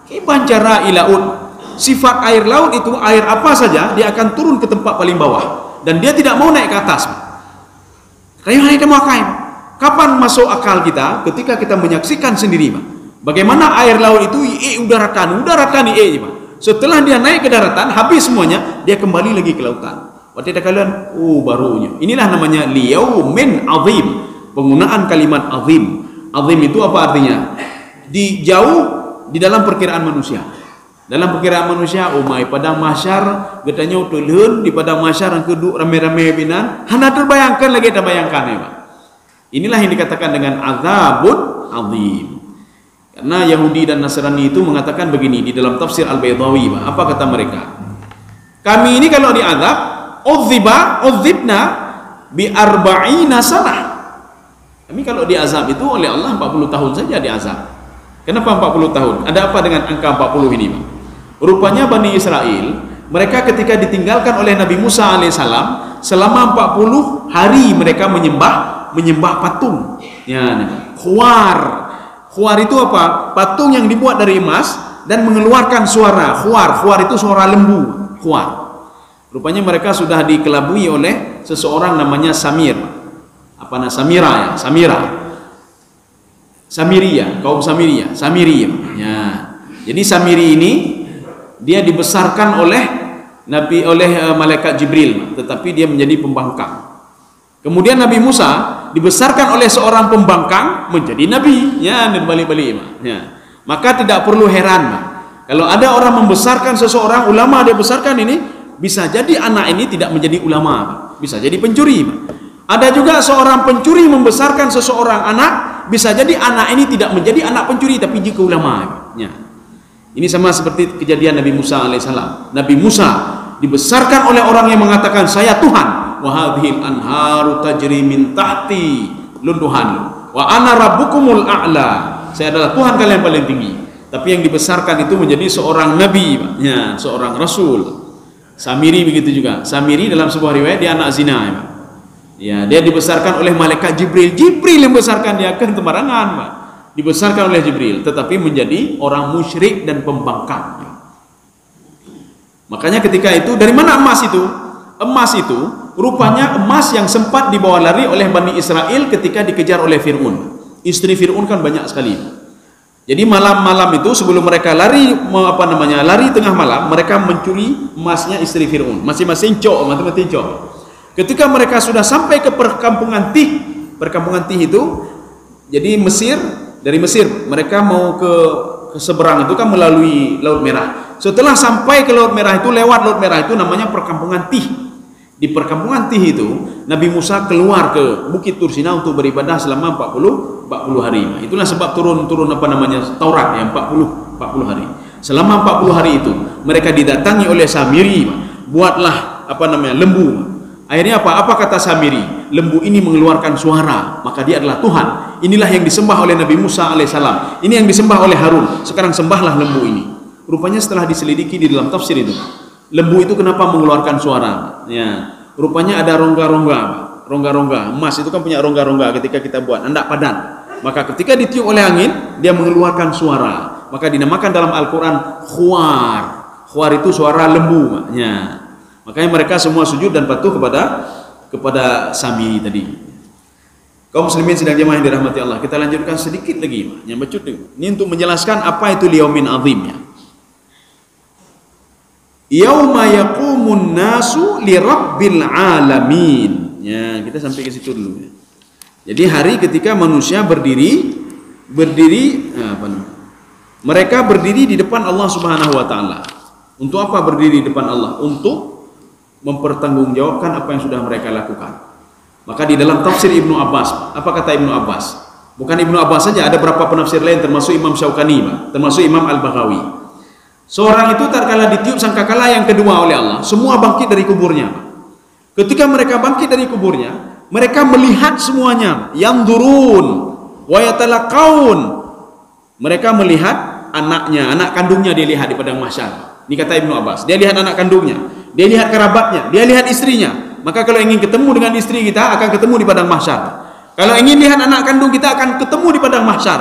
Kibancara ilaut. Sifat air laut itu air apa saja dia akan turun ke tempat paling bawah dan dia tidak mau naik ke atas. Kayak ini temakai. Kapan masuk akal kita ketika kita menyaksikan sendiri, Pak? Bagaimana air laut itu udarakan, setelah dia naik ke daratan, habis semuanya, dia kembali lagi ke lautan. Waktu itu kalian, barunya. Inilah namanya liyaumin azim. Penggunaan kalimat azim. Azim itu apa artinya? Jauh di dalam perkiraan manusia. Dalam perkiraan manusia, umai padang mahsyar, getanya utulun di padang mahsyar yang kedua rame-rame binan, hana terbayangkan lagi kita bayangkan ya, Pak. Inilah yang dikatakan dengan azabun azim. Karena Yahudi dan Nasrani itu mengatakan begini di dalam tafsir Al-Baydawi, Pak. Apa kata mereka? Kami ini kalau diazab, udzibna bi arba'ina sanah. Kami kalau diazab itu oleh Allah 40 tahun saja diazab. Kenapa 40 tahun? Ada apa dengan angka 40 ini, Pak? Rupanya Bani Israel, mereka ketika ditinggalkan oleh Nabi Musa alaihissalam, selama 40 hari mereka menyembah patung. Ya, khuar itu apa? Patung yang dibuat dari emas dan mengeluarkan suara. Khuar itu suara lembu. Khuar. Rupanya mereka sudah dikelabui oleh seseorang namanya Samir. Apa namanya? Kaum Samiria. Ya. Jadi Samiri ini dia dibesarkan oleh malaikat Jibril, tetapi dia menjadi pembangkang. Kemudian Nabi Musa dibesarkan oleh seorang pembangkang menjadi nabi. Ya, balik-balik. Ya. Maka tidak perlu heran, kalau ada orang membesarkan seseorang, ulama dia besarkan ini, bisa jadi anak ini tidak menjadi ulama, bisa jadi pencuri. Ada juga seorang pencuri membesarkan seseorang anak, bisa jadi anak ini tidak menjadi anak pencuri tapi juga ulama. Ya. Ini sama seperti kejadian Nabi Musa alaihissalam. Nabi Musa dibesarkan oleh orang yang mengatakan saya Tuhan. Wa hadhil anharu tajri min tahti, Tuhan. Wa ana rabbukumul a'la. Saya adalah Tuhan kalian yang paling tinggi. Tapi yang dibesarkan itu menjadi seorang nabi, ya, seorang rasul. Samiri begitu juga. Samiri dalam sebuah riwayat dia anak zina, ya. Ya, dia dibesarkan oleh malaikat Jibril. Jibril yang membesarkan dia, kan sembarangan, Pak. Dibesarkan oleh Jibril, tetapi menjadi orang musyrik dan pembangkang. Makanya ketika itu, dari mana emas itu? Emas itu rupanya emas yang sempat dibawa lari oleh Bani Israel ketika dikejar oleh Fir'aun. Istri Fir'aun kan banyak sekali. Jadi malam-malam itu sebelum mereka lari tengah malam, mereka mencuri emasnya istri Fir'aun. Masing-masing mati-mati cok. Ketika mereka sudah sampai ke perkampungan Tih itu, jadi dari Mesir mereka mau ke seberang itu kan melalui Laut Merah. Setelah sampai ke Laut Merah itu, lewat Laut Merah itu namanya perkampungan Tih. Di perkampungan Tih itu Nabi Musa keluar ke Bukit Tursina untuk beribadah selama 40 hari. Itulah sebab turun Taurat yang 40 hari. Selama 40 hari itu mereka didatangi oleh Samiri, buatlah lembu. Akhirnya apa kata Samiri? Lembu ini mengeluarkan suara, maka dia adalah Tuhan. Inilah yang disembah oleh Nabi Musa alaihissalam. Ini yang disembah oleh Harun. Sekarang sembahlah lembu ini. Rupanya setelah diselidiki di dalam tafsir itu, lembu itu kenapa mengeluarkan suara? Ya, rupanya ada rongga-rongga. Emas itu kan punya rongga-rongga ketika kita buat andak padan. Maka ketika ditiup oleh angin, dia mengeluarkan suara. Maka dinamakan dalam Al-Quran khuar. Khuar itu suara lembu. Ya. Makanya mereka semua sujud dan patuh kepada Samiri tadi. Kaum muslimin sidang jemaah yang dirahmati Allah, kita lanjutkan sedikit lagi yang bacut ini untuk menjelaskan apa itu liyaumin azimnya. Yauma yaqumun nasu li rabbil alamin. Ya, kita sampai ke situ dulu ya. Jadi hari ketika manusia berdiri mereka berdiri di depan Allah Subhanahu wa taala. Untuk apa berdiri di depan Allah? Untuk mempertanggungjawabkan apa yang sudah mereka lakukan. Maka di dalam tafsir Ibnu Abbas, apa kata Ibnu Abbas? Bukan Ibnu Abbas saja, ada beberapa penafsir lain termasuk Imam Syaukani, termasuk Imam Al-Baghawi. Seorang itu tatkala ditiup sangkakala yang kedua oleh Allah, semua bangkit dari kuburnya. Ketika mereka bangkit dari kuburnya, mereka melihat semuanya, yang durun wa yatalaqaun. Mereka melihat anaknya, anak kandungnya dia lihat di padang mahsyar. Ini kata Ibnu Abbas, dia lihat anak kandungnya, dia lihat kerabatnya, dia lihat istrinya. Maka kalau ingin ketemu dengan istri kita, akan ketemu di padang mahsyar. Kalau ingin lihat anak kandung kita, akan ketemu di padang mahsyar.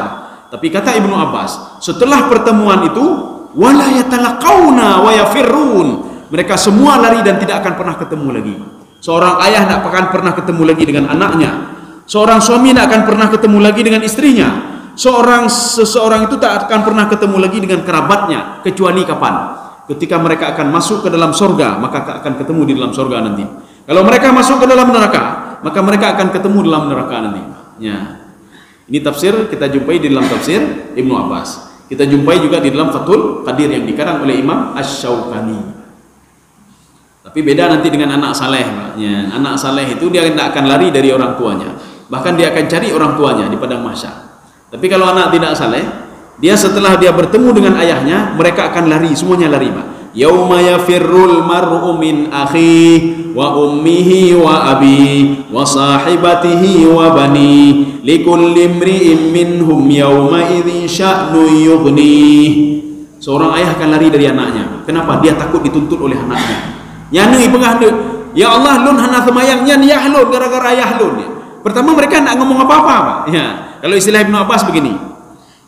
Tapi kata Ibnu Abbas, setelah pertemuan itu, wala yatalaqauna wa yafirrun. Mereka semua lari dan tidak akan pernah ketemu lagi. Seorang ayah tidak akan pernah ketemu lagi dengan anaknya. Seorang suami tidak akan pernah ketemu lagi dengan istrinya. Seseorang itu tak akan pernah ketemu lagi dengan kerabatnya, kecuali kapan? Ketika mereka akan masuk ke dalam sorga, maka akan ketemu di dalam sorga nanti. Kalau mereka masuk ke dalam neraka, maka mereka akan ketemu dalam neraka nanti. Ya. Ini tafsir kita jumpai di dalam tafsir Ibnu Abbas. Kita jumpai juga di dalam Fathul Qadir yang dikarang oleh Imam Asy-Syaukani. Tapi beda nanti dengan anak saleh. Anak saleh itu dia tidak akan lari dari orang tuanya, bahkan dia akan cari orang tuanya di padang mahsyar. Tapi kalau anak tidak saleh, dia setelah dia bertemu dengan ayahnya, mereka akan lari, semuanya lari, Pak. Yauma yafirrul mar'u min akhihi wa ummihi wa abihi wa sahibatihi wa bani likulli imri'in minhum yauma idzin sya'nu yughni. Seorang ayah akan lari dari anaknya. Kenapa? Dia takut dituntut oleh anaknya. Nyani pengah de, ya Allah lun hana semayang nyan yahlun gara-gara ayah lun. Pertama mereka tidak ngomong apa-apa, Pak. Ya, kalau istilah Ibnu Abbas begini,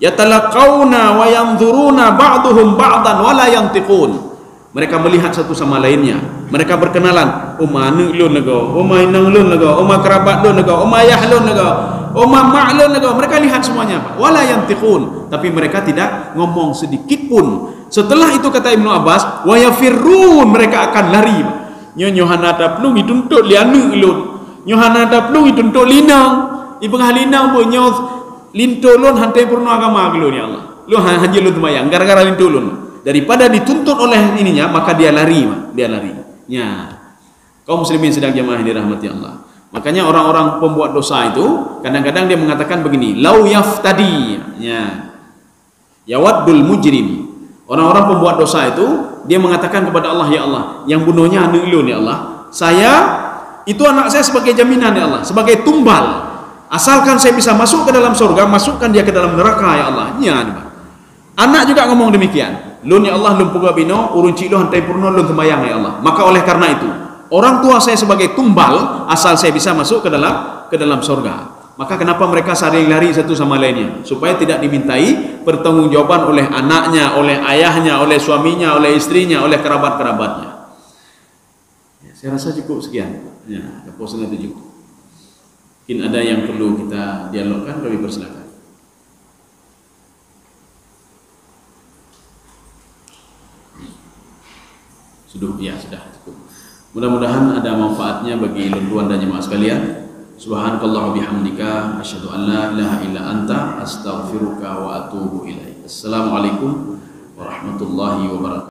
yatalaqawna wa yanzuruna ba'duhum ba'dan wa la yantiqun. Mereka melihat satu sama lainnya, mereka berkenalan, oma anu lun nego, oma inang lun nego, oma kerabat lun nego, oma ayah lun nego, oma mak lun nego. Mereka lihat semuanya, Pak. Wala yantiqun, tapi mereka tidak ngomong sedikit pun. Setelah itu kata Ibnu Abbas, wa yafirrun, mereka akan lari, Pak. Nyo hanada plung dituntut lianu lun, nyo hanada plung dituntut linang, ibengah linang pun nyo lintulun hantai purna agama gelun, ya Allah. Lu haji lu tumayang gara-gara lintulun. Daripada dituntut oleh ininya, maka dia lari, dia lari. Ya, kaum muslimin sedang jamaah yang dirahmati Allah. Makanya orang-orang pembuat dosa itu kadang-kadang dia mengatakan begini, lau yaftadi, ya, yawaddul mujrim. Orang-orang pembuat dosa itu dia mengatakan kepada Allah, ya Allah, yang bunuhnya anu ilun, ya Allah, saya itu anak saya sebagai jaminan, ya Allah, sebagai tumbal. Asalkan saya bisa masuk ke dalam surga, masukkan dia ke dalam neraka, ya Allah. Ya, anak juga ngomong demikian. Lun ya Allah lun puga bino urun cilo hantai purno lun sembayang, ya Allah. Maka oleh karena itu orang tua saya sebagai tumbal asal saya bisa masuk ke dalam surga. Maka kenapa mereka saling lari satu sama lainnya? Supaya tidak dimintai pertanggungjawaban oleh anaknya, oleh ayahnya, oleh suaminya, oleh istrinya, oleh kerabat-kerabatnya. Ya, saya rasa cukup sekian. Ya, posen itu cukup. Mungkin ada yang perlu kita dialogkan, kami persilakan. Ya, sudah cukup. Mudah-mudahan ada manfaatnya bagi tuan dan jemaah sekalian. Subhanakallah wa bihamdika asyhadu an la ilaha illa anta astaghfiruka wa atubu ilaik. Assalamualaikum warahmatullahi wabarakatuh.